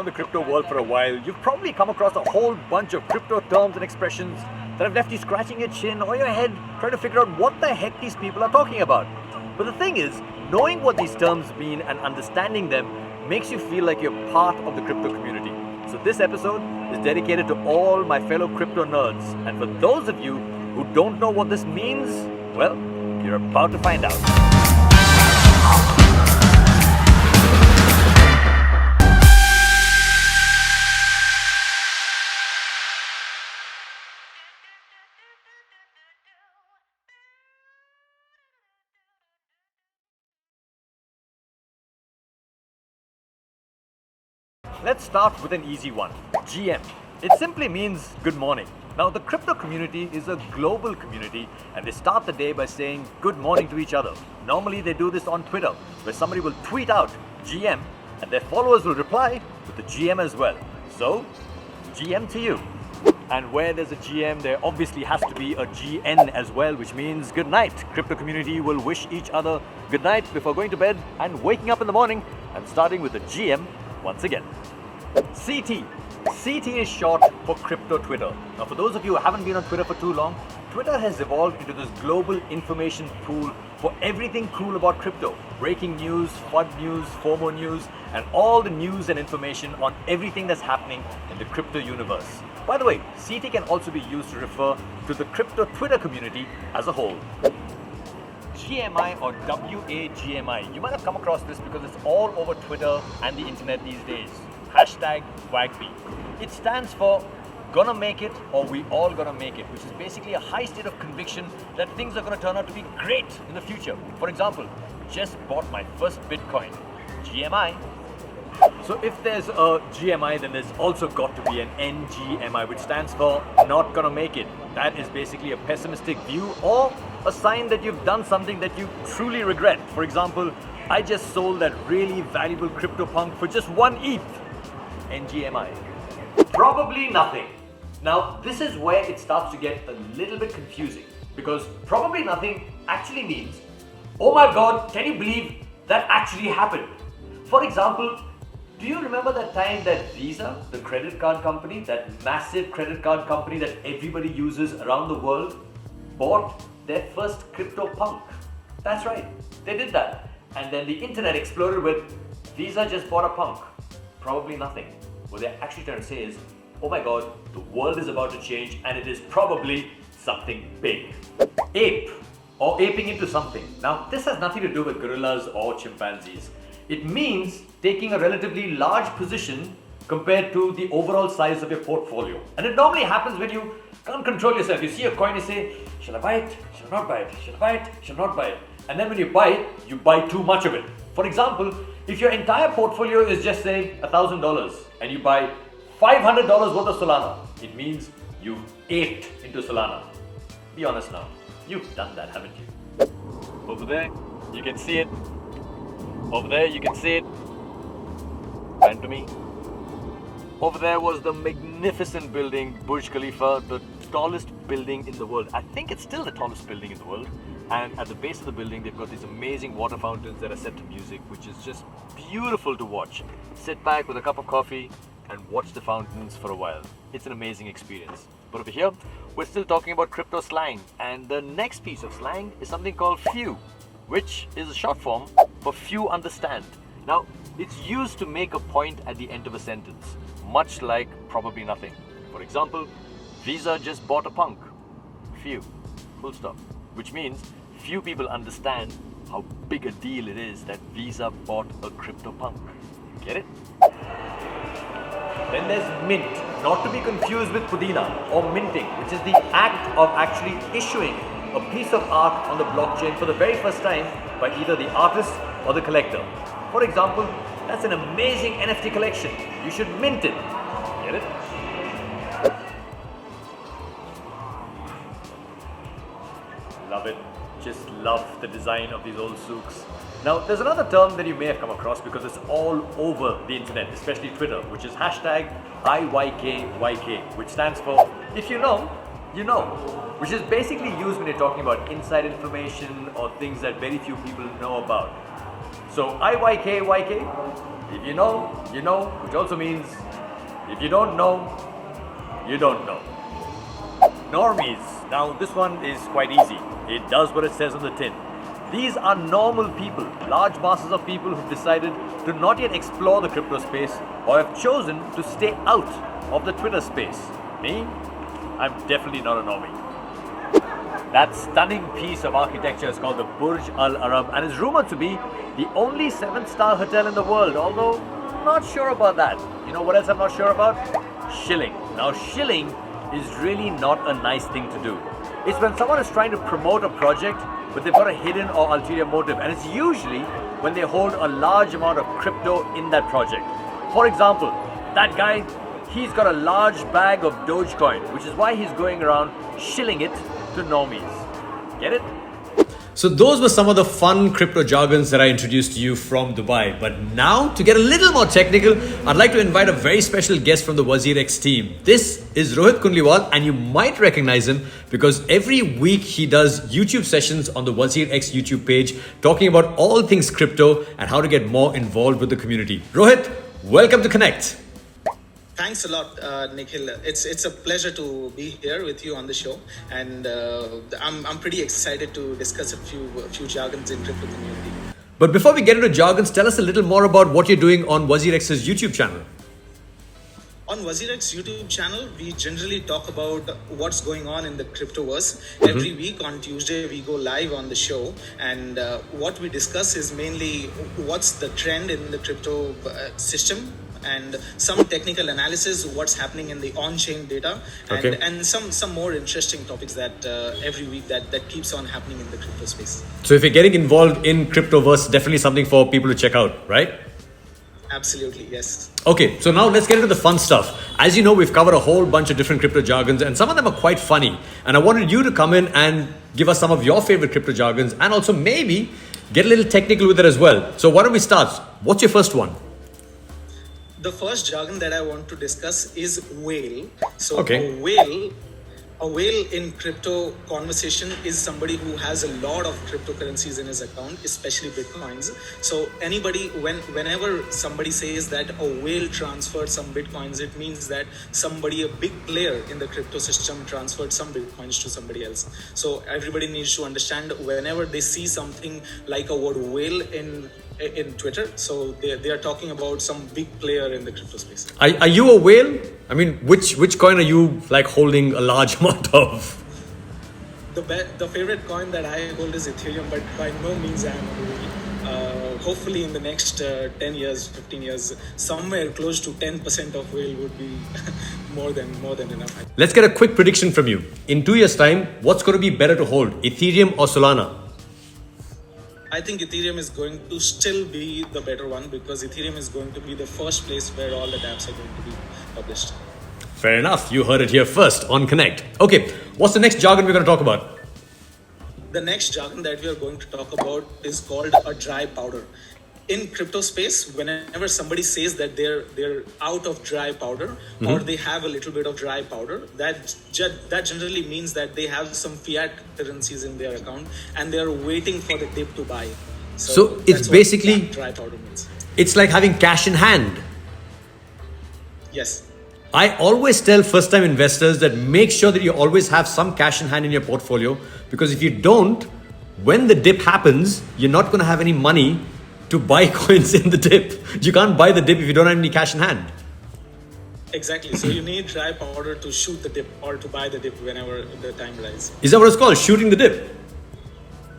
the crypto world for a while, you've probably come across a whole bunch of crypto terms and expressions that have left you scratching your chin or your head trying to figure out what the heck these people are talking about. But the thing is, knowing what these terms mean and understanding them makes you feel like you're part of the crypto community. So this episode is dedicated to all my fellow crypto nerds. And for those of you who don't know what this means, well, you're about to find out. Let's start with an easy one, GM. It simply means good morning. Now, the crypto community is a global community and they start the day by saying good morning to each other. Normally, they do this on Twitter, where somebody will tweet out GM and their followers will reply with the GM as well. So, GM to you. And where there's a GM, there obviously has to be a GN as well, which means good night. Crypto community will wish each other good night before going to bed and waking up in the morning and starting with the GM once again. CT. CT is short for Crypto Twitter. Now, for those of you who haven't been on Twitter for too long, Twitter has evolved into this global information pool for everything cool about crypto. Breaking news, FUD news, FOMO news, and all the news and information on everything that's happening in the crypto universe. By the way, CT can also be used to refer to the crypto Twitter community as a whole. GMI or WAGMI. You might have come across this because it's all over Twitter and the internet these days. Hashtag WAGB. It stands for gonna make it or we all gonna make it, which is basically a high state of conviction that things are gonna turn out to be great in the future. For example, just bought my first Bitcoin. GMI. So if there's a GMI, then there's also got to be an NGMI, which stands for not gonna make it. That is basically a pessimistic view or a sign that you've done something that you truly regret. For example, I just sold that really valuable CryptoPunk for just 1 ETH. NGMI. Probably nothing. Now, this is where it starts to get a little bit confusing because probably nothing actually means, oh my god, can you believe that actually happened? For example, do you remember that time that Visa, the credit card company, that massive credit card company that everybody uses around the world, bought their first CryptoPunk? That's right, they did that. And then the internet exploded with Visa just bought a punk. Probably nothing. What they're actually trying to say is, oh my god, the world is about to change and it is probably something big. Ape or aping into something. Now, this has nothing to do with gorillas or chimpanzees. It means taking a relatively large position compared to the overall size of your portfolio. And it normally happens when you can't control yourself. You see a coin, you say, shall I buy it? Shall I not buy it? Shall I buy it? Shall I not buy it? And then when you buy it, you buy too much of it. For example, if your entire portfolio is just say $1,000 and you buy $500 worth of Solana, it means you've aped into Solana. Be honest now, you've done that, haven't you? Over there, you can see it. Over there, you can see it. Pan to me. Over there was the magnificent building, Burj Khalifa, the tallest building in the world. I think it's still the tallest building in the world. And at the base of the building, they've got these amazing water fountains that are set to music, which is just beautiful to watch. Sit back with a cup of coffee and watch the fountains for a while. It's an amazing experience. But over here, we're still talking about crypto slang. And the next piece of slang is something called few, which is a short form for few understand. Now, it's used to make a point at the end of a sentence, much like probably nothing. For example, Visa just bought a punk. Few. Full stop. Which means few people understand how big a deal it is that Visa bought a CryptoPunk. Get it? Then there's mint, not to be confused with Pudina or minting, which is the act of actually issuing a piece of art on the blockchain for the very first time by either the artist or the collector. For example, that's an amazing NFT collection. You should mint it. Get it? Love it. Just love the design of these old souks. Now, there's another term that you may have come across because it's all over the internet, especially Twitter, which is hashtag IYKYK, which stands for if you know, you know, which is basically used when you're talking about inside information or things that very few people know about. So IYKYK, if you know, you know, which also means if you don't know, you don't know. Normies. Now this one is quite easy. It does what it says on the tin. These are normal people, large masses of people who've decided to not yet explore the crypto space or have chosen to stay out of the Twitter space. Me? I'm definitely not a normie. That stunning piece of architecture is called the Burj Al Arab and is rumored to be the only 7-star hotel in the world, although I'm not sure about that. You know what else I'm not sure about? Shilling. Now shilling is really not a nice thing to do. It's when someone is trying to promote a project but they've got a hidden or ulterior motive, and it's usually when they hold a large amount of crypto in that project. For example, that guy, he's got a large bag of Dogecoin, which is why he's going around shilling it to normies. Get it? So those were some of the fun crypto jargons that I introduced to you from Dubai. But now, to get a little more technical, I'd like to invite a very special guest from the Wazir X team. This is Rohit Kundliwal, and you might recognize him because every week he does YouTube sessions on the Wazir X YouTube page talking about all things crypto and how to get more involved with the community. Rohit, welcome to Connect. Thanks a lot, Nikhil. It's a pleasure to be here with you on the show, and I'm pretty excited to discuss a few jargons in crypto community. But before we get into jargons, tell us a little more about what you're doing on Wazir X's YouTube channel. On Wazir X YouTube channel, we generally talk about what's going on in the Cryptoverse. Every week on Tuesday, we go live on the show, and what we discuss is mainly what's the trend in the crypto system, and some technical analysis, what's happening in the on-chain data, and some more interesting topics that every week that keeps on happening in the crypto space. So if you're getting involved in Cryptoverse, definitely something for people to check out, right? Absolutely, yes. Okay, so now let's get into the fun stuff. As you know, we've covered a whole bunch of different crypto jargons, and some of them are quite funny. And I wanted you to come in and give us some of your favorite crypto jargons, and also maybe get a little technical with it as well. So why don't we start? What's your first one? The first jargon that I want to discuss is whale. So a whale in crypto conversation is somebody who has a lot of cryptocurrencies in his account, especially bitcoins. So whenever somebody says that a whale transferred some bitcoins, it means that somebody, a big player in the crypto system, transferred some bitcoins to somebody else. So everybody needs to understand whenever they see something like a word whale in Twitter, so they are talking about some big player in the crypto space. Are you a whale? I mean, which coin are you like holding a large amount of? The favorite coin that I hold is Ethereum, but by no means I am a whale. Hopefully in the next 10 years, 15 years, somewhere close to 10% of whale would be more than enough. Let's get a quick prediction from you. In 2 years' time, what's going to be better to hold, Ethereum or Solana? I think Ethereum is going to still be the better one because Ethereum is going to be the first place where all the dApps are going to be published. Fair enough. You heard it here first on Connect. Okay, what's the next jargon we're going to talk about? The next jargon that we are going to talk about is called a dry powder. In crypto space, whenever somebody says that they're out of dry powder or they have a little bit of dry powder, that generally means that they have some fiat currencies in their account and they're waiting for the dip to buy. So it's basically dry powder means. It's like having cash in hand. Yes. I always tell first-time investors that make sure that you always have some cash in hand in your portfolio, because if you don't, when the dip happens, you're not going to have any money to buy coins in the dip. You can't buy the dip if you don't have any cash in hand. Exactly. So you need dry powder to shoot the dip or to buy the dip whenever the time arises. Is that what it's called? Shooting the dip?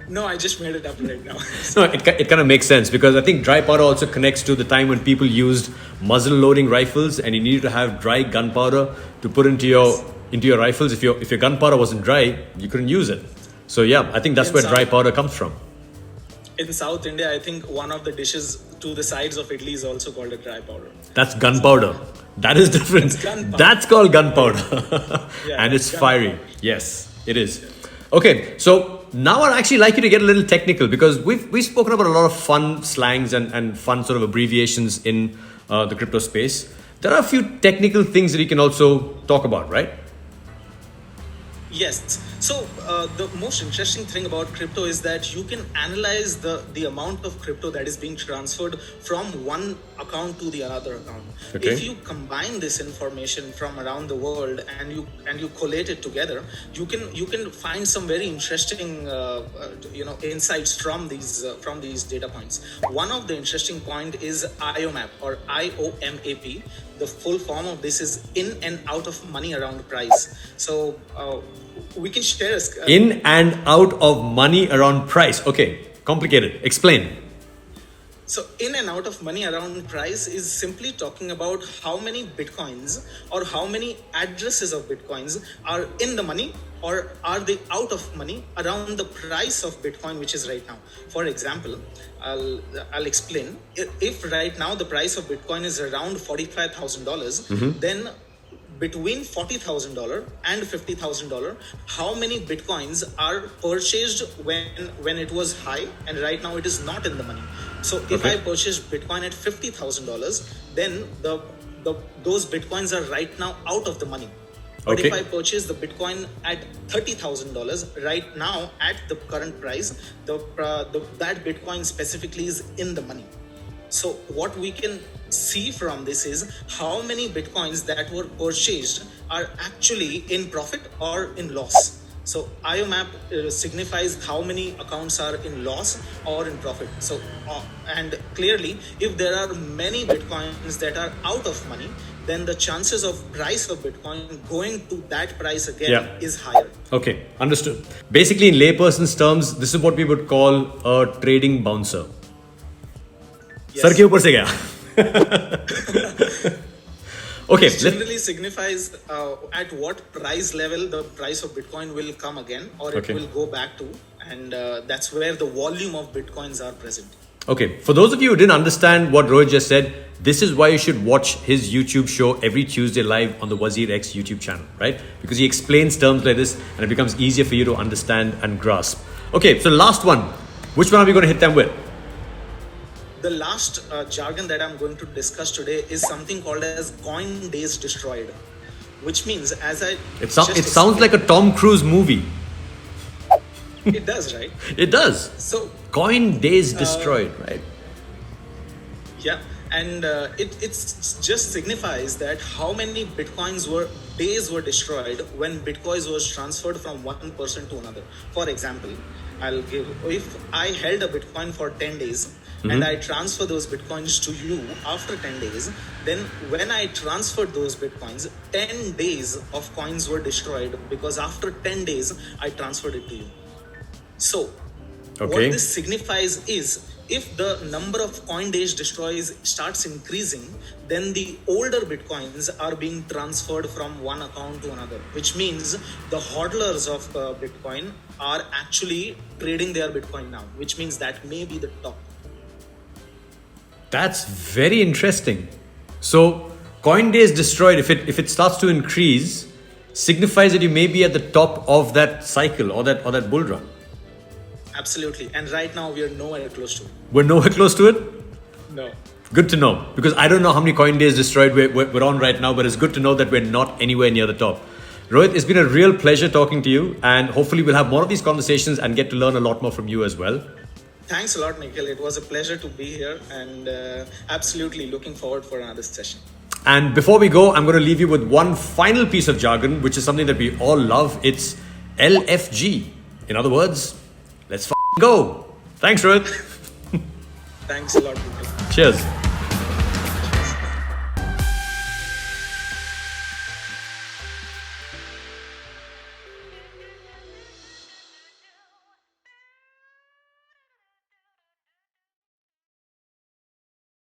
No, I just made it up right now. No, it kind of makes sense because I think dry powder also connects to the time when people used muzzle loading rifles and you needed to have dry gunpowder to put into your rifles. If your gunpowder wasn't dry, you couldn't use it. So yeah, I think that's where dry powder comes from. In South India, I think one of the dishes to the sides of idli is also called a dry powder. That's gunpowder. That is different. That's called gunpowder. Yeah, and it's fiery. Yes, it is. Okay, so now I'd actually like you to get a little technical because we've spoken about a lot of fun slangs and fun sort of abbreviations in the crypto space. There are a few technical things that you can also talk about, right? Yes. So the most interesting thing about crypto is that you can analyze the amount of crypto that is being transferred from one account to the other account. Okay. If you combine this information from around the world and you collate it together, you can find some very interesting insights from these data points. One of the interesting point is IOMAP or IOMAP. The full form of this is in and out of money around price. So we can share in and out of money around price. Okay, complicated. Explain. So in and out of money around price is simply talking about how many bitcoins or how many addresses of bitcoins are in the money or are they out of money around the price of Bitcoin, which is right now. For example, I'll explain. If right now the price of Bitcoin is around $45,000, then between $40,000 and $50,000, how many bitcoins are purchased when it was high and right now it is not in the money. So if I purchase Bitcoin at $50,000, then those bitcoins are right now out of the money. But if I purchase the Bitcoin at $30,000 right now at the current price, that Bitcoin specifically is in the money. So what we can see from this is how many Bitcoins that were purchased are actually in profit or in loss. So IOMAP signifies how many accounts are in loss or in profit. So and clearly, if there are many Bitcoins that are out of money, then the chances of price of Bitcoin going to that price again is higher. Okay, understood. Basically, in layperson's terms, this is what we would call a trading bouncer. Sir के ऊपर से गया. Okay. Which generally signifies at what price level the price of Bitcoin will come again or it will go back to, and that's where the volume of Bitcoins are present. Okay, for those of you who didn't understand what Rohit just said, this is why you should watch his YouTube show every Tuesday live on the Wazir X YouTube channel, right? Because he explains terms like this and it becomes easier for you to understand and grasp. Okay, so last one. Which one are we going to hit them with? The last jargon that I'm going to discuss today is something called as coin days destroyed, which means it sounds like a Tom Cruise movie. It does, right? It does. So coin days destroyed, right? Yeah, and it just signifies that how many days were destroyed when Bitcoins was transferred from one person to another. For example, if I held a Bitcoin for 10 days and I transfer those Bitcoins to you after 10 days, then when I transferred those Bitcoins, 10 days of coins were destroyed because after 10 days, I transferred it to you. So what this signifies is if the number of coin days destroyed starts increasing, then the older Bitcoins are being transferred from one account to another, which means the hodlers of Bitcoin are actually trading their Bitcoin now, which means that may be the top. That's very interesting. So coin days destroyed, if it starts to increase, signifies that you may be at the top of that cycle or that bull run. Absolutely. And right now we are nowhere close to it. We're nowhere close to it? No. Good to know, because I don't know how many coin days destroyed we're on right now, but it's good to know that we're not anywhere near the top. Rohit, it's been a real pleasure talking to you, and hopefully we'll have more of these conversations and get to learn a lot more from you as well. Thanks a lot, Nikhil. It was a pleasure to be here and absolutely looking forward for another session. And before we go, I'm going to leave you with one final piece of jargon, which is something that we all love. It's LFG. In other words, let's go. Thanks, Rohit. Thanks a lot, Nikhil. Cheers.